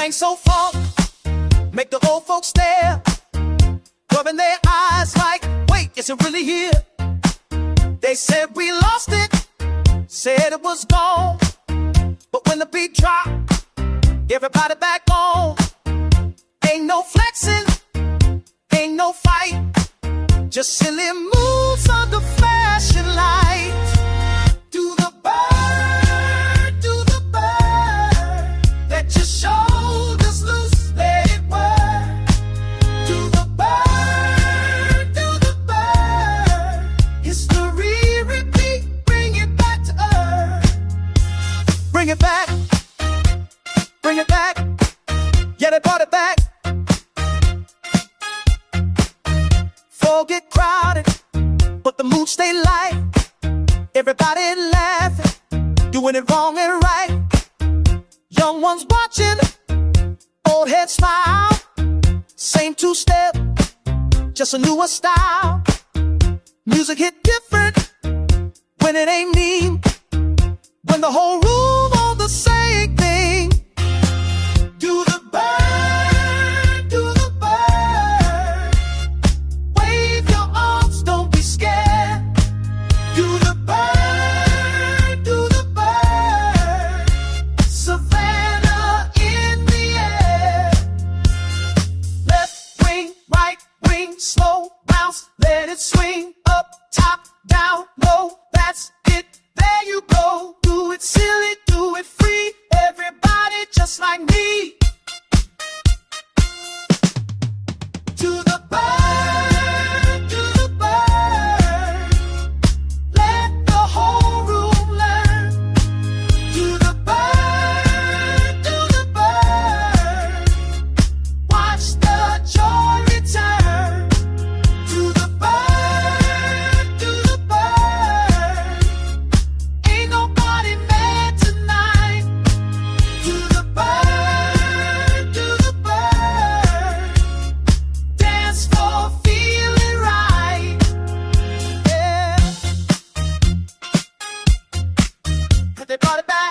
sang so funk, make the old folks stare, rubbing their eyes like, wait, is it really here? They said we lost it, said it was gone, but when the beat dropped, everybody back on. Ain't no flexing, ain't no fight, just silly moves under flashing lights. Do the bird, let your shoulders loose, let it work. Do the bird, history repeat, bring it back to earth. Bring it back, bring it back, yeah, they brought it back. Get crowded, but the mood stay light. Everybody laughing, doing it wrong and right. Young ones watching, old heads smile. Same two-step, just a newer style. Music hit different when it ain't mean, when the whole room on the same thing. Do the bird. Slow bounce, let it swing up, top, down, low, that's it, there you go. Do it silly, do it free, everybody just like me. To the bird, let the whole room learn. To the bird, watch the joy return. They brought it back.